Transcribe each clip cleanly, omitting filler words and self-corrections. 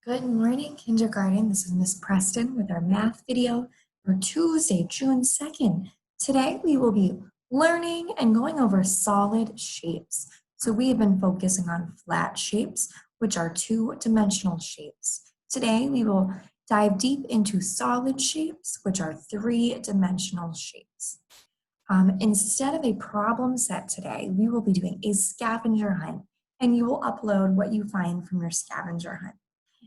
Good morning, kindergarten. This is Miss Preston with our math video for Tuesday, June 2nd. Today we will be learning and going over solid shapes. So we have been focusing on flat shapes, which are two-dimensional shapes. Today we will dive deep into solid shapes, which are three-dimensional shapes. Instead of a problem set today, we will be doing a scavenger hunt, and you will upload what you find from your scavenger hunt.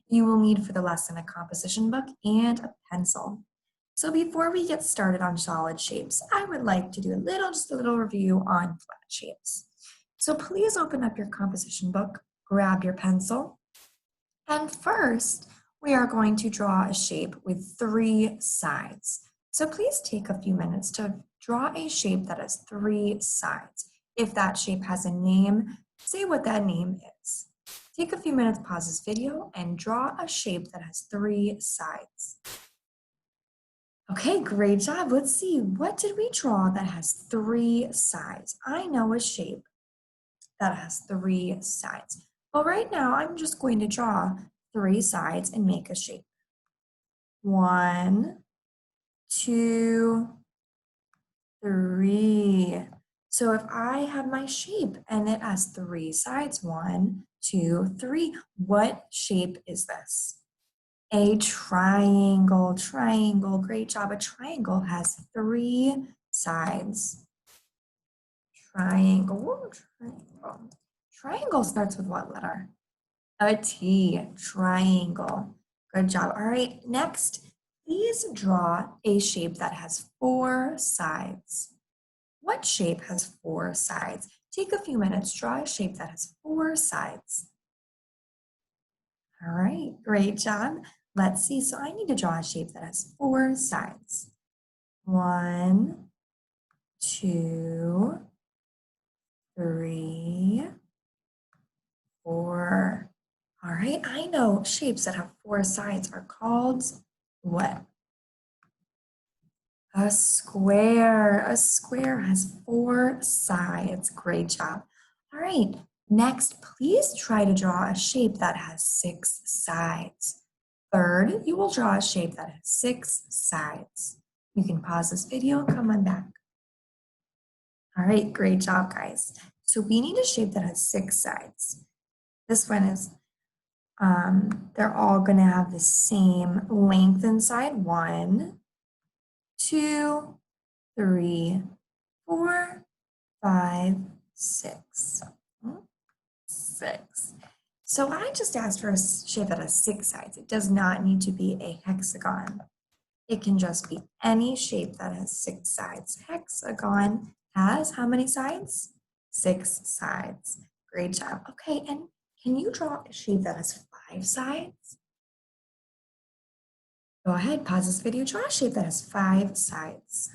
You will need for the lesson a composition book and a pencil. So before we get started on solid shapes, I would like to do just a little review on flat shapes. So please open up your composition book, grab your pencil, and first we are going to draw a shape with three sides. So please take a few minutes to draw a shape that has three sides. If that shape has a name, say what that name is. Take a few minutes, pause this video, and draw a shape that has three sides. Okay, great job. Let's see, what did we draw that has three sides? I know a shape that has three sides. Well, right now, I'm just going to draw three sides and make a shape. 1, 2, 3. So if I have my shape and it has three sides, 1, 2, 3, what shape is this? A triangle, great job. A triangle has three sides. Triangle. Triangle starts with what letter? A T, triangle. Good job. All right, next, please draw a shape that has four sides. What shape has four sides? Take a few minutes, draw a shape that has four sides. All right, great job. Let's see, so I need to draw a shape that has four sides. 1, 2, 3, 4. All right, I know shapes that have four sides are called what? A square. A square has four sides. Great job. All right, next, please try to draw a shape that has six sides. Third, you will draw a shape that has six sides. You can pause this video and come on back. All right, great job, guys. So we need a shape that has six sides. This one is, they're all gonna have the same length inside. 1, 2, 3, 4, 5, 6. 6. So I just asked for a shape that has six sides. It does not need to be a hexagon. It can just be any shape that has six sides. Hexagon has how many sides? Six sides. Great job. Okay, and can you draw a shape that has five sides? Go ahead, pause this video, draw a shape that has five sides.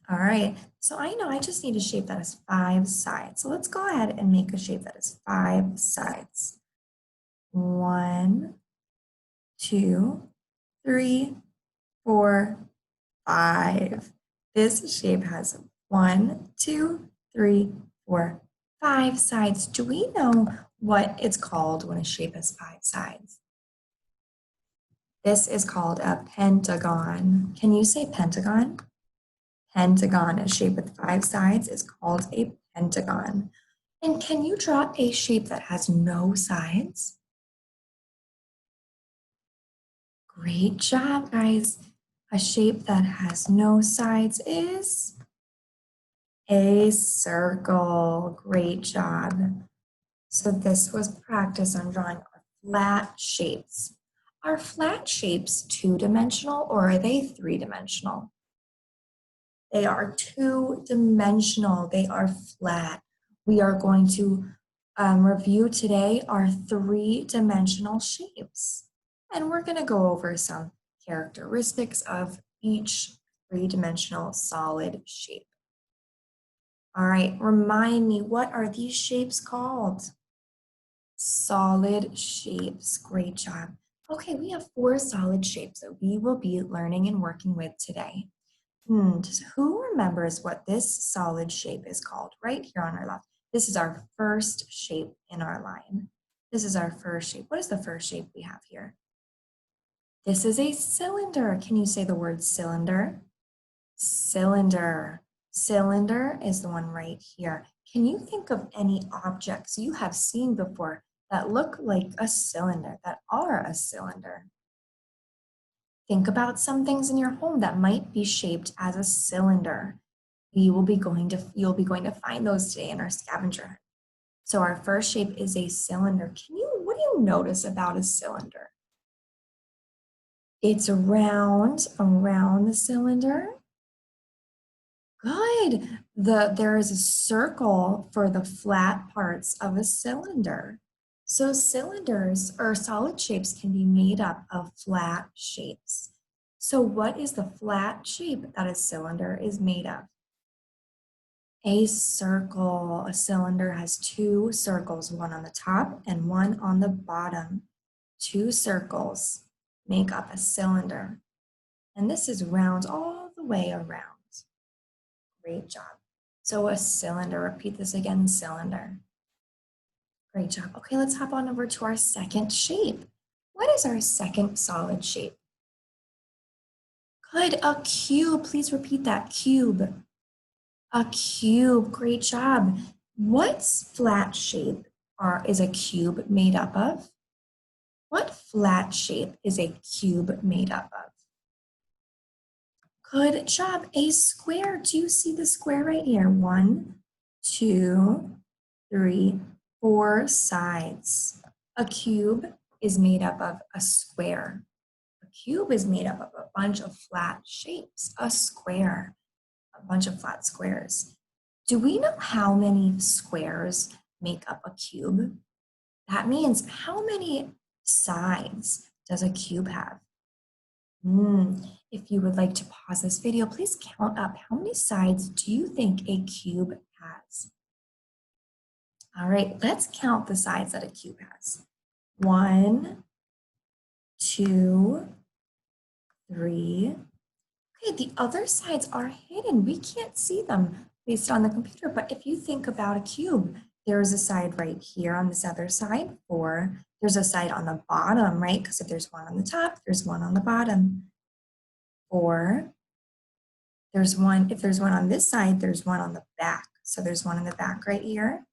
All right, so I know I just need a shape that has five sides. So let's go ahead and make a shape that has five sides. 1, 2, 3, 4, 5. This shape has 1, 2, 3, 4, 5 sides. Do we know what it's called when a shape has five sides? This is called a pentagon. Can you say pentagon? Pentagon, a shape with five sides, is called a pentagon. And can you draw a shape that has no sides? Great job, guys. A shape that has no sides is a circle. Great job. So this was practice on drawing our flat shapes. Are flat shapes two-dimensional or are they three-dimensional? They are two-dimensional. They are flat. We are going to review today our three-dimensional shapes. And we're going to go over some characteristics of each three-dimensional solid shape. All right, remind me, what are these shapes called? Solid shapes. Great job. Okay, we have four solid shapes that we will be learning and working with today. Who remembers what this solid shape is called? Right here on our left. This is our first shape in our line. This is our first shape. What is the first shape we have here? This is a cylinder. Can you say the word cylinder? Cylinder. Cylinder is the one right here. Can you think of any objects you have seen before that look like a cylinder, that are a cylinder? Think about some things in your home that might be shaped as a cylinder. You'll be going to find those today in our scavenger hunt. So our first shape is a cylinder. What do you notice about a cylinder? It's round around the cylinder. Good. There is a circle for the flat parts of a cylinder. So cylinders or solid shapes can be made up of flat shapes. So what is the flat shape that a cylinder is made of? A circle. A cylinder has two circles, one on the top and one on the bottom. Two circles make up a cylinder. And this is round all the way around. Great job. So a cylinder, repeat this again, cylinder. Great job. Okay, let's hop on over to our second shape. What is our second solid shape? Good, a cube. Please repeat that, cube. A cube, great job. What flat shape is a cube made up of? What flat shape is a cube made up of? Good job, a square. Do you see the square right here? 1, 2, 3, 4 sides. A cube is made up of a square. A cube is made up of a bunch of flat shapes. A square, a bunch of flat squares. Do we know how many squares make up a cube? That means how many sides does a cube have? If you would like to pause this video, please count up how many sides do you think a cube has? All right, let's count the sides that a cube has. 1, 2, 3. Okay, the other sides are hidden. We can't see them based on the computer, but if you think about a cube, there's a side right here on this other side, 4. There's a side on the bottom, right? Because if there's one on the top, there's one on the bottom. 4. There's one, if there's one on this side, there's one on the back. So there's one in the back right here.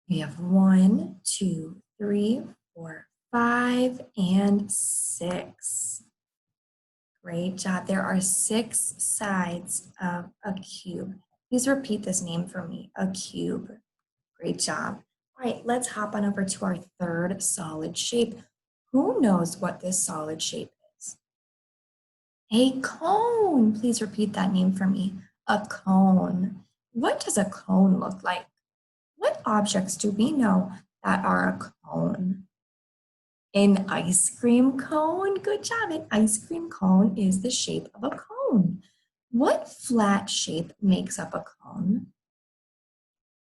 We have 1, 2, 3, 4, 5, and 6. Great job. There are 6 sides of a cube. Please repeat this name for me, a cube. Great job. All right, let's hop on over to our third solid shape. Who knows what this solid shape is? A cone. Please repeat that name for me, a cone. What does a cone look like? What objects do we know that are a cone? An ice cream cone. Good job. An ice cream cone is the shape of a cone. What flat shape makes up a cone?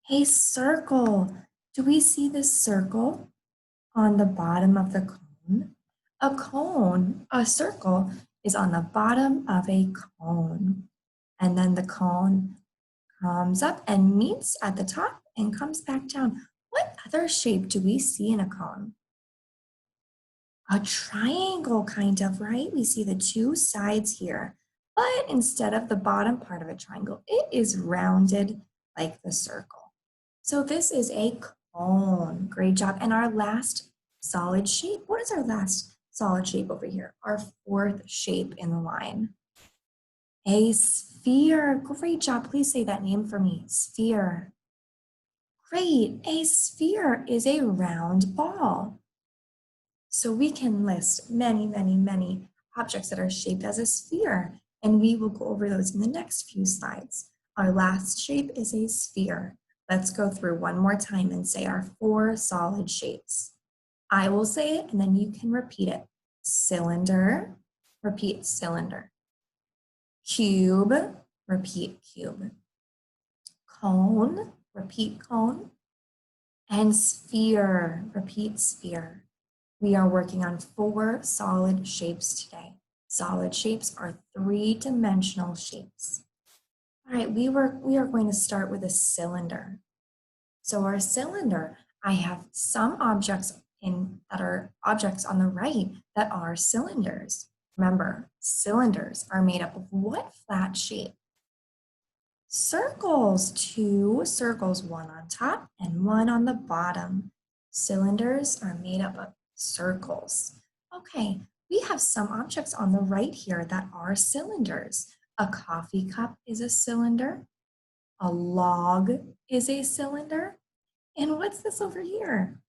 A circle. Do we see this circle on the bottom of the cone? A cone, a circle, is on the bottom of a cone. And then the cone comes up and meets at the top and comes back down. What other shape do we see in a cone? A triangle, kind of, right? We see the 2 sides here, but instead of the bottom part of a triangle, it is rounded like the circle. So this is a cone. Great job. And our last solid shape, what is our last solid shape over here? Our fourth shape in the line. A sphere. Great job. Please say that name for me. Sphere. Great. A sphere is a round ball. So we can list many, many, many objects that are shaped as a sphere, and we will go over those in the next few slides. Our last shape is a sphere. Let's go through one more time and say our 4 solid shapes. I will say it, and then you can repeat it. Cylinder, repeat cylinder. Cube, repeat cube. Cone, repeat cone. And sphere, repeat sphere. We are working on 4 solid shapes today. Solid shapes are 3-dimensional shapes. All right, we are going to start with a cylinder. So our cylinder, I have some objects that are objects on the right that are cylinders. Remember, cylinders are made up of what flat shape? Circles, two circles, one on top and one on the bottom. Cylinders are made up of circles. Okay, we have some objects on the right here that are cylinders. A coffee cup is a cylinder. A log is a cylinder. And what's this over here?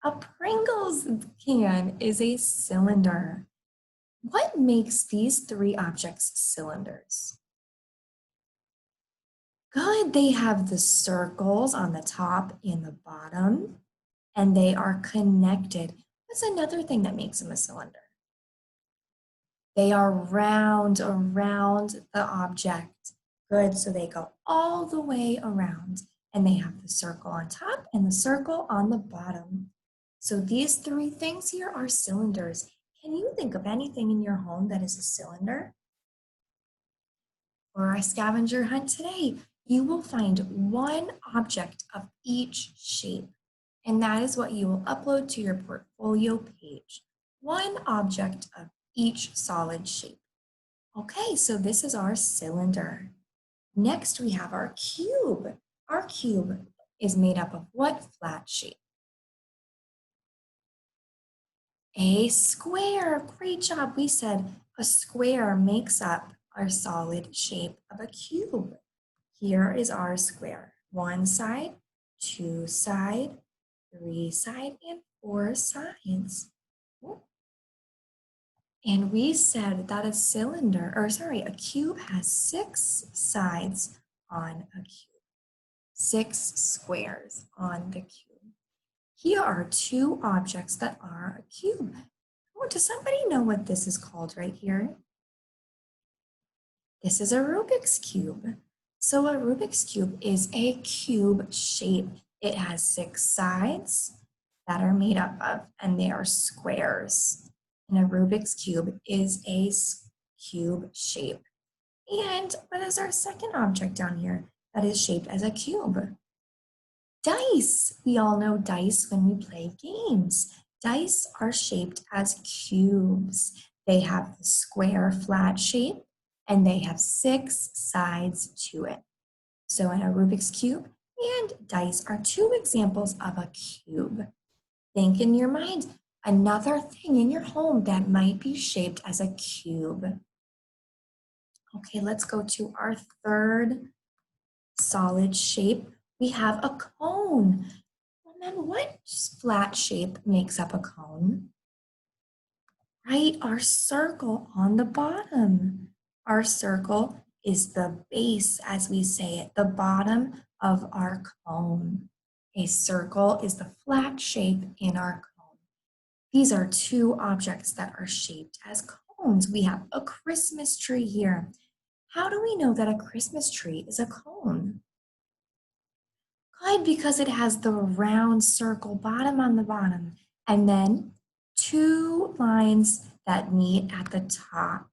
A Pringles can is a cylinder. What makes these three objects cylinders? Good, they have the circles on the top and the bottom, and they are connected. What's another thing that makes them a cylinder? They are round around the object. Good, so they go all the way around, and they have the circle on top and the circle on the bottom. So these three things here are cylinders. Can you think of anything in your home that is a cylinder? For our scavenger hunt today, you will find one object of each shape, and that is what you will upload to your portfolio page. One object of each solid shape. Okay, so this is our cylinder. Next, we have our cube. Our cube is made up of what flat shape? A square. Great job. We said a square makes up our solid shape of a cube. Here is our square. One side, two side, three side, and four sides. And we said that a cube has six sides on a cube. Six squares on the cube. Here are two objects that are a cube. Oh, does somebody know what this is called right here? This is a Rubik's Cube. So a Rubik's Cube is a cube shape. It has six sides that are made up of, and they are squares. And a Rubik's Cube is a cube shape. And what is our second object down here that is shaped as a cube? Dice. We all know dice when we play games. Dice are shaped as cubes. They have the square flat shape and they have six sides to it. So in a Rubik's Cube and dice are two examples of a cube. Think in your mind another thing in your home that might be shaped as a cube. Okay, let's go to our third solid shape. We have a cone. Remember, what flat shape makes up a cone? Right, our circle on the bottom. Our circle is the base, as we say it, the bottom of our cone. A circle is the flat shape in our cone. These are two objects that are shaped as cones. We have a Christmas tree here. How do we know that a Christmas tree is a cone? Good, because it has the round circle bottom on the bottom, and then two lines that meet at the top,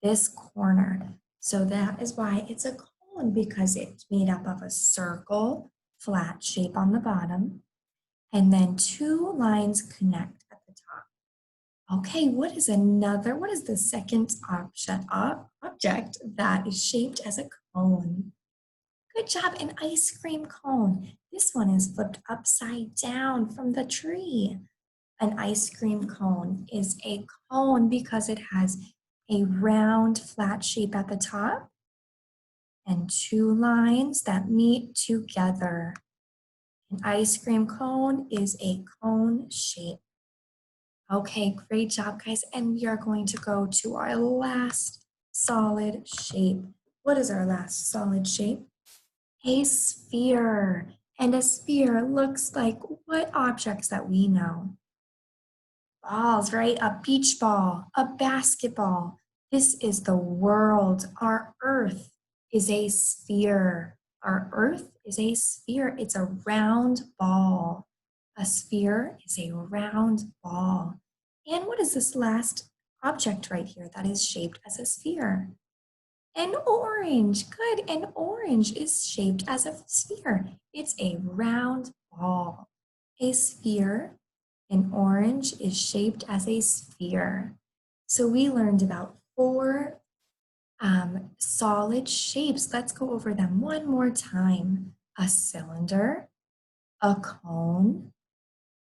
this corner. So that is why it's a cone, because it's made up of a circle, flat shape on the bottom, and then two lines connect at the top. Okay, what is the second object that is shaped as a cone? Good job, an ice cream cone. This one is flipped upside down from the tree. An ice cream cone is a cone because it has a round flat shape at the top and two lines that meet together. An ice cream cone is a cone shape. Okay, great job, guys. And we are going to go to our last solid shape. What is our last solid shape? A sphere. And a sphere looks like what objects that we know? Balls, right? A beach ball, a basketball. This is the world. Our Earth is a sphere. Our Earth is a sphere. It's a round ball. A sphere is a round ball. And what is this last object right here that is shaped as a sphere? An orange. Good. An orange is shaped as a sphere. It's a round ball. a sphere. An orange is shaped as a sphere. So we learned about four solid shapes. Let's go over them one more time. A cylinder, a cone,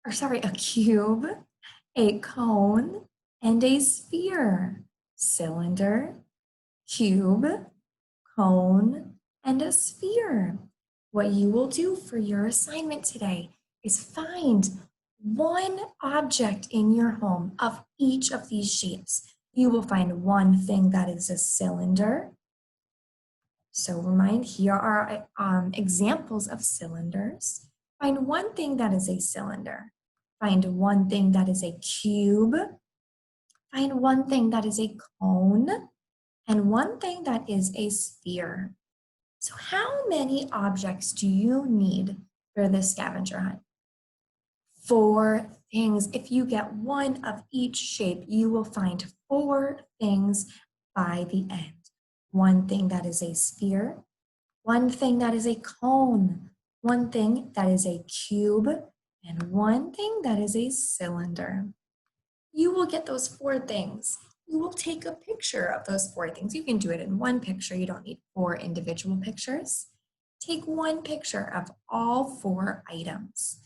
or sorry, a cube, a cone, and a sphere. Cylinder, cube, cone, and a sphere. What you will do for your assignment today is find one object in your home of each of these shapes. You will find one thing that is a cylinder. So remind, here are examples of cylinders. Find one thing that is a cylinder. Find one thing that is a cube. Find one thing that is a cone. And one thing that is a sphere. So how many objects do you need for this scavenger hunt? 4 things. If you get one of each shape, you will find 4 things by the end. One thing that is a sphere, one thing that is a cone, one thing that is a cube, and one thing that is a cylinder. You will get those 4 things. You will take a picture of those 4 things. You can do it in one picture. You don't need 4 individual pictures. Take one picture of all 4 items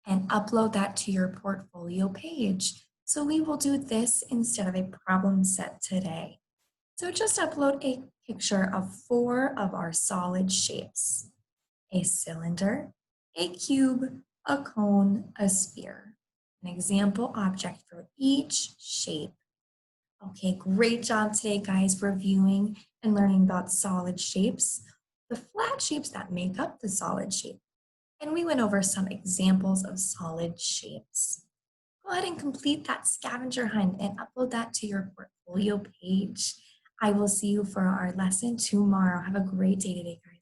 and upload that to your portfolio page. So we will do this instead of a problem set today. So just upload a picture of 4 of our solid shapes: a cylinder, a cube, a cone, a sphere. An example object for each shape. Okay, great job today, guys, reviewing and learning about solid shapes, the flat shapes that make up the solid shape. And we went over some examples of solid shapes. Go ahead and complete that scavenger hunt and upload that to your portfolio page. I will see you for our lesson tomorrow. Have a great day today, guys.